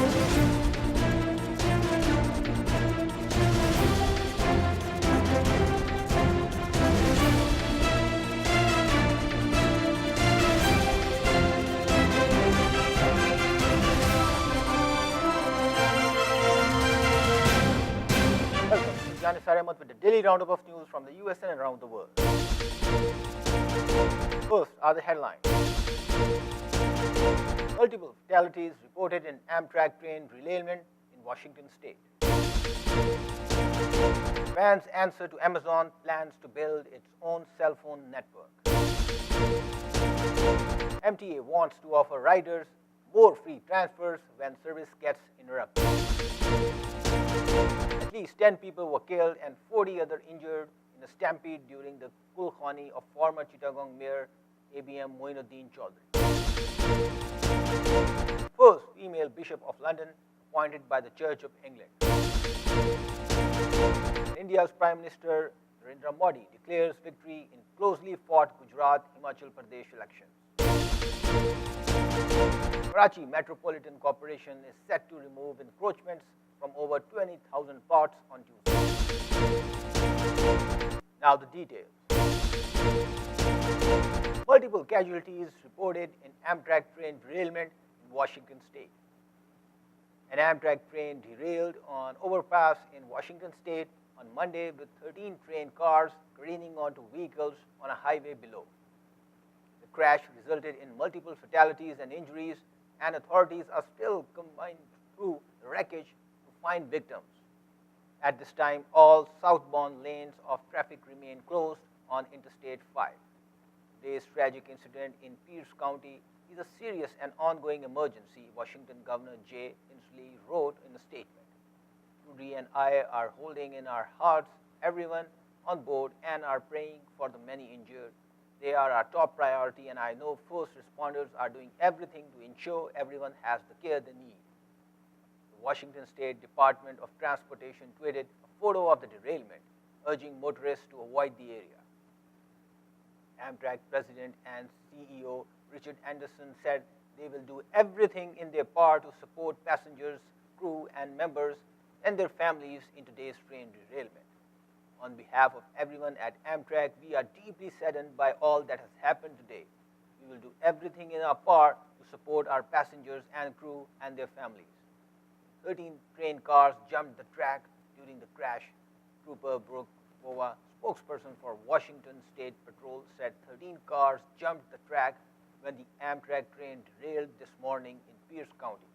Welcome to Janis Ahmed with the daily roundup of news from the US and around the world. First are the headlines. Multiple fatalities reported in Amtrak train derailment in Washington state. Japan's answer to Amazon plans to build its own cell phone network. MTA wants to offer riders more free transfers when service gets interrupted. At least 10 people were killed and 40 others injured in a stampede during the Kulkhani of former Chittagong Mayor ABM Moinuddin Chaudhary. First female Bishop of London appointed by the Church of England. India's Prime Minister Narendra Modi declares victory in closely fought Gujarat-Himachal Pradesh elections. Karachi Metropolitan Corporation is set to remove encroachments from over 20,000 plots on Tuesday. Now the details. Multiple casualties reported in Amtrak train derailment in Washington state. An Amtrak train derailed on overpass in Washington state on Monday with 13 train cars careening onto vehicles on a highway below. The crash resulted in multiple fatalities and injuries, and authorities are still combing through the wreckage to find victims. At this time, all southbound lanes of traffic remain closed on Interstate 5. Today's tragic incident in Pierce County is a serious and ongoing emergency, Washington Governor Jay Inslee wrote in a statement. Rudy and I are holding in our hearts everyone on board and are praying for the many injured. They are our top priority, and I know first responders are doing everything to ensure everyone has the care they need. The Washington State Department of Transportation tweeted a photo of the derailment, urging motorists to avoid the area. Amtrak President and CEO Richard Anderson said they will do everything in their power to support passengers, crew, and members and their families in today's train derailment. On behalf of everyone at Amtrak, we are deeply saddened by all that has happened today. We will do everything in our power to support our passengers and crew and their families. 13 train cars jumped the track during the crash. Trooper Brooke Bova, spokesperson for Washington State Patrol, said 13 cars jumped the track when the Amtrak train derailed this morning in Pierce County.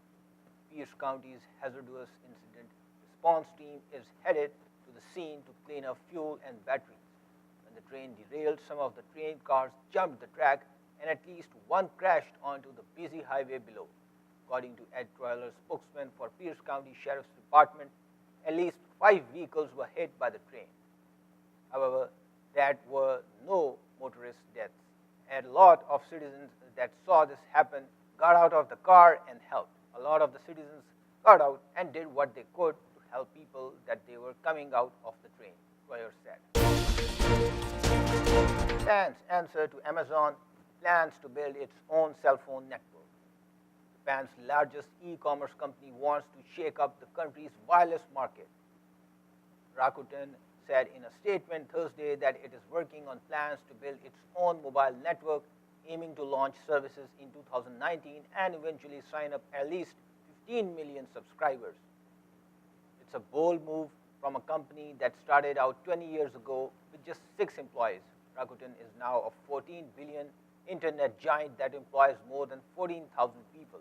Pierce County's hazardous incident response team is headed to the scene to clean up fuel and batteries. When the train derailed, some of the train cars jumped the track and at least one crashed onto the busy highway below. According to Ed Troiler, spokesman for Pierce County Sheriff's Department, at least 5 vehicles were hit by the train. However, there were no motorist deaths. And a lot of citizens that saw this happen got out of the car and helped. A lot of the citizens got out and did what they could to help people that they were coming out of the train, Troyer said. Japan's answer to Amazon plans to build its own cell phone network. Japan's largest e-commerce company wants to shake up the country's wireless market. Rakuten said in a statement Thursday that it is working on plans to build its own mobile network, aiming to launch services in 2019 and eventually sign up at least 15 million subscribers. It's a bold move from a company that started out 20 years ago with just 6 employees. Rakuten is now a $14 billion internet giant that employs more than 14,000 people.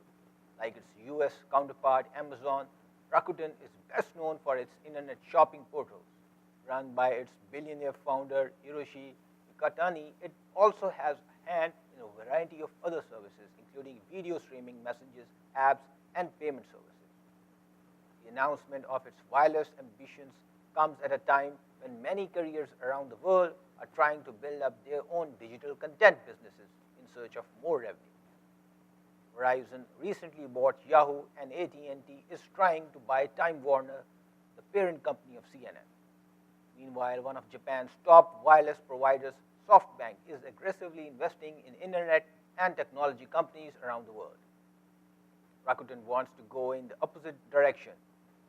Like its US counterpart, Amazon, Rakuten is best known for its internet shopping portals. Run by its billionaire founder, Hiroshi Mikitani, it also has a hand in a variety of other services, including video streaming, messages, apps, and payment services. The announcement of its wireless ambitions comes at a time when many carriers around the world are trying to build up their own digital content businesses in search of more revenue. Verizon recently bought Yahoo, and AT&T is trying to buy Time Warner, the parent company of CNN. Meanwhile, one of Japan's top wireless providers, SoftBank, is aggressively investing in internet and technology companies around the world. Rakuten wants to go in the opposite direction.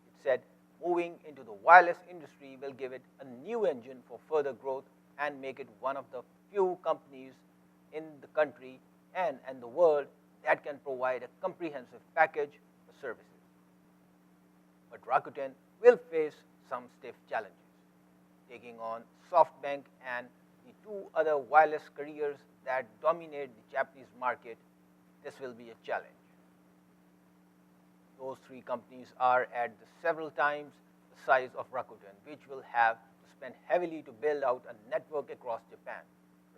It said moving into the wireless industry will give it a new engine for further growth and make it one of the few companies in the country and the world that can provide a comprehensive package of services. But Rakuten will face some stiff challenges. Taking on SoftBank and the two other wireless carriers that dominate the Japanese market, this will be a challenge. Those three companies are at several times the size of Rakuten, which will have to spend heavily to build out a network across Japan.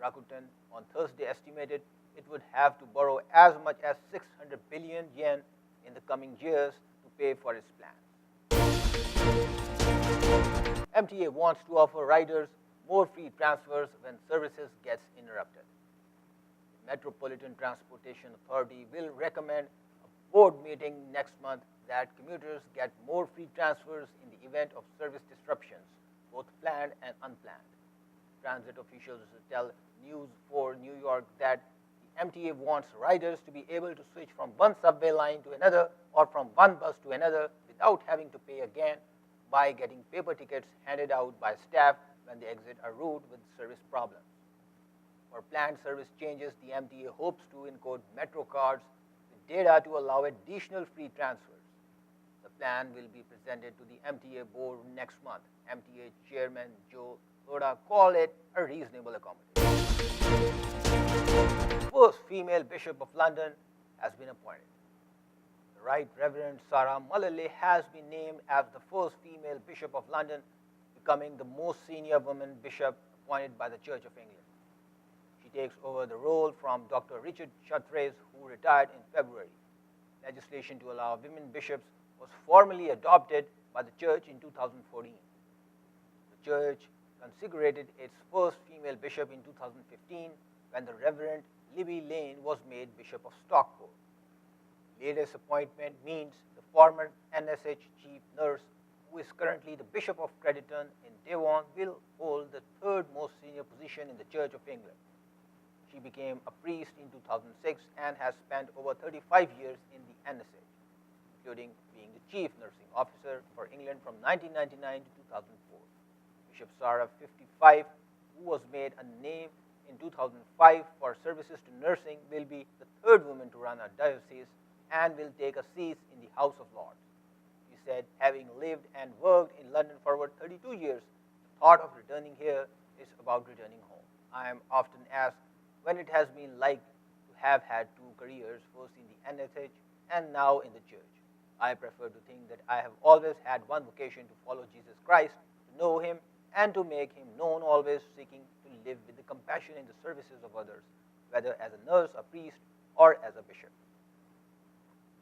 Rakuten on Thursday estimated it would have to borrow as much as 600 billion yen in the coming years to pay for its plans. MTA wants to offer riders more free transfers when services gets interrupted. The Metropolitan Transportation Authority will recommend a board meeting next month that commuters get more free transfers in the event of service disruptions, both planned and unplanned. Transit officials tell News 4 New York that the MTA wants riders to be able to switch from one subway line to another or from one bus to another without having to pay again by getting paper tickets handed out by staff when they exit a route with service problems. For planned service changes, the MTA hopes to encode Metro cards with data to allow additional free transfers. The plan will be presented to the MTA board next month. MTA Chairman Joe Loda called it a reasonable accommodation. First female Bishop of London has been appointed. The Right Reverend Sarah Mullally has been named as the first female Bishop of London, becoming the most senior woman bishop appointed by the Church of England. She takes over the role from Dr. Richard Chartres, who retired in February. Legislation to allow women bishops was formally adopted by the Church in 2014. The Church consecrated its first female bishop in 2015 when the Reverend Libby Lane was made Bishop of Stockport. The latest appointment means the former NSH chief nurse, who is currently the Bishop of Crediton in Devon, will hold the third most senior position in the Church of England. She became a priest in 2006 and has spent over 35 years in the NSH, including being the chief nursing officer for England from 1999 to 2004. Bishop Sarah, 55, who was made a name in 2005 for services to nursing, will be the third woman to run a diocese and will take a seat in the House of Lords. He said, having lived and worked in London for over 32 years, the thought of returning here is about returning home. I am often asked when it has been like to have had two careers, first in the NSH and now in the church. I prefer to think that I have always had one vocation to follow Jesus Christ, to know him, and to make him known, always seeking to live with the compassion in the services of others, whether as a nurse, a priest, or as a bishop.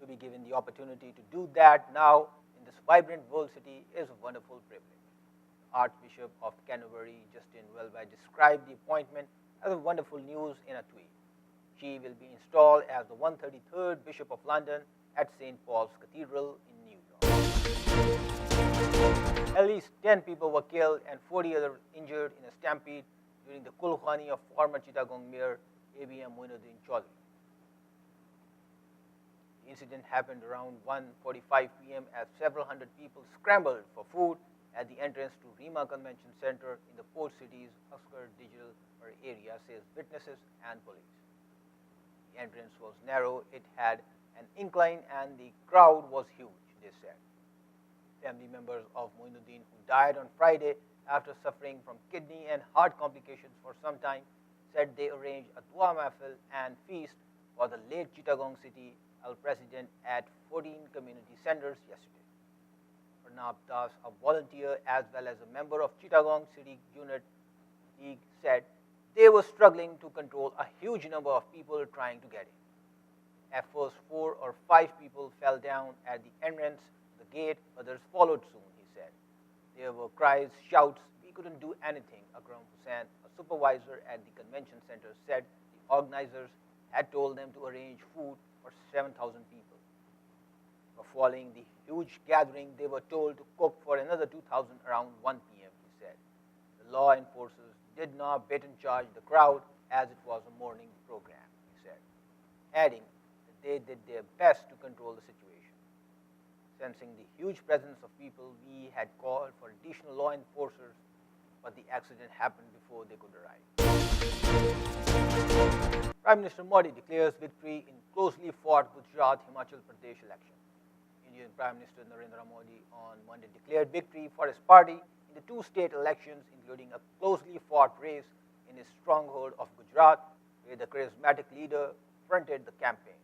To be given the opportunity to do that now in this vibrant world city is a wonderful privilege. Archbishop of Canterbury, Justin Welby, described the appointment as a wonderful news in a tweet. She will be installed as the 133rd Bishop of London at St. Paul's Cathedral in New York. At least 10 people were killed and 40 others injured in a stampede during the Kulkhani of former Chittagong Mayor ABM Moinuddin Chaudhary. The incident happened around 1:45 p.m. as several hundred people scrambled for food at the entrance to Rima Convention Center in the port city's Usker Digital area, says witnesses and police. The entrance was narrow, it had an incline, and the crowd was huge, they said. Family members of Moinuddin, who died on Friday after suffering from kidney and heart complications for some time, said they arranged a dua mahfil and feast for the late Chittagong City President at 14 community centers yesterday. Arnab Das, a volunteer as well as a member of Chittagong City Unit League, said they were struggling to control a huge number of people trying to get in. At first, 4 or 5 people fell down at the entrance to the gate, others followed soon, he said. There were cries, shouts, we couldn't do anything. Akram Hussain, a supervisor at the convention center, said the organizers had told them to arrange food for 7,000 people. Following the huge gathering, they were told to cook for another 2,000 around 1 p.m., he said. The law enforcers did not beat and charge the crowd as it was a morning program, he said, adding that they did their best to control the situation. Sensing the huge presence of people, we had called for additional law enforcers, but the accident happened before they could arrive. Prime Minister Modi declares victory in closely fought Gujarat-Himachal Pradesh election. Indian Prime Minister Narendra Modi on Monday declared victory for his party in the two state elections, including a closely fought race in his stronghold of Gujarat, where the charismatic leader fronted the campaign.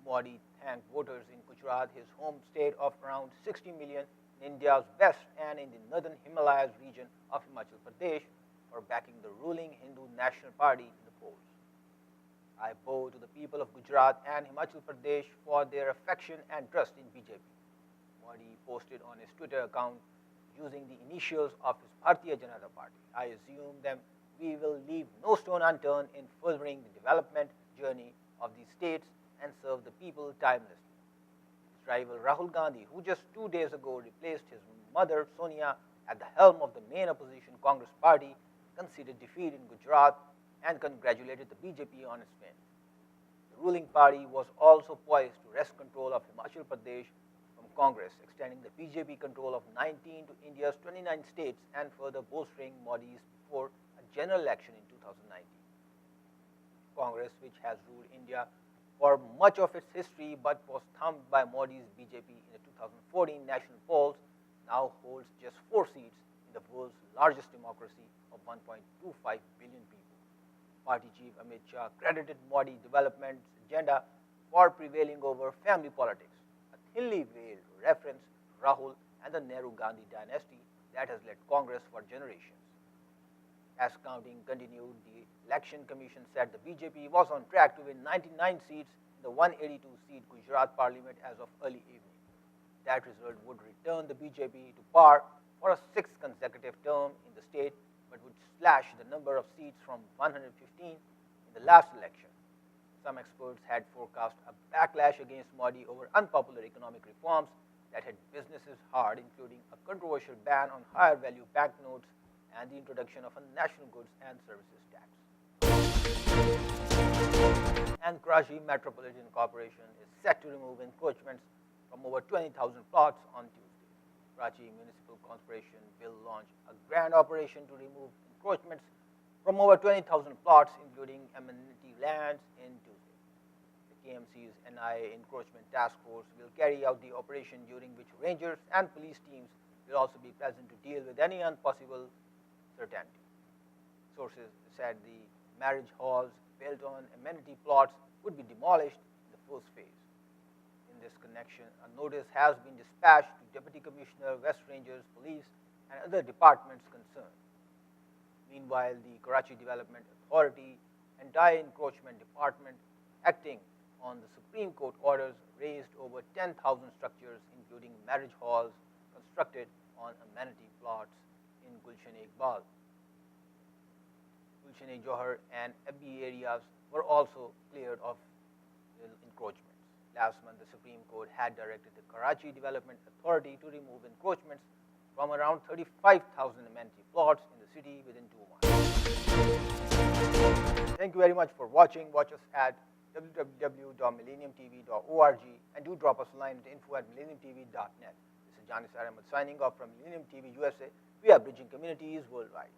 Modi thanked voters in Gujarat, his home state of around 60 million in India's west and in the northern Himalayas region of Himachal Pradesh, for backing the ruling Hindu National Party in the polls. I bow to the people of Gujarat and Himachal Pradesh for their affection and trust in BJP. Modi posted on his Twitter account using the initials of his Bharatiya Janata Party. I assume them we will leave no stone unturned in furthering the development journey of these states and serve the people tirelessly. His rival Rahul Gandhi, who just 2 days ago replaced his mother Sonia at the helm of the main opposition Congress party, conceded defeat in Gujarat and congratulated the BJP on its win. The ruling party was also poised to wrest control of Himachal Pradesh from Congress, extending the BJP control of 19 to India's 29 states and further bolstering Modi's before a general election in 2019. Congress, which has ruled India for much of its history but was thumped by Modi's BJP in the 2014 national polls, now holds just 4 seats in the world's largest democracy of 1.25 billion people. Party chief Amit Shah credited Modi development agenda for prevailing over family politics, a thinly veiled reference to Rahul and the Nehru-Gandhi dynasty that has led Congress for generations. As counting continued, the Election Commission said the BJP was on track to win 99 seats in the 182-seat Gujarat Parliament as of early evening. That result would return the BJP to power for a 6th consecutive term in the state, but would slash the number of seats from 115 in the last election. Some experts had forecast a backlash against Modi over unpopular economic reforms that hit businesses hard, including a controversial ban on higher value banknotes and the introduction of a national goods and services tax. And Karachi Metropolitan Corporation is set to remove encroachments from over 20,000 plots on Tuesday. Karachi Municipal Corporation will launch a grand operation to remove encroachments from over 20,000 plots, including amenity lands, in Tuesday. The KMC's NIA Encroachment Task Force will carry out the operation, during which rangers and police teams will also be present to deal with any impossible certainty. Sources said the marriage halls built on amenity plots would be demolished in the first phase. In this connection, a notice has been dispatched to Deputy Commissioner, West Rangers, Police, and other departments concerned. Meanwhile, the Karachi Development Authority Anti-Encroachment Department, acting on the Supreme Court orders, raised over 10,000 structures, including marriage halls constructed on amenity plots in Gulshan-e-Iqbal. Gulshan-e-Johar and Abbi areas were also cleared of encroachments. Last month, the Supreme Court had directed the Karachi Development Authority to remove encroachments from around 35,000 amenity plots in the city within 2 months. Thank you very much for watching. Watch us at www.millenniumtv.org and do drop us a line at info@millenniumtv.net. This is Janis Ahmed signing off from Millennium TV USA. We are bridging communities worldwide.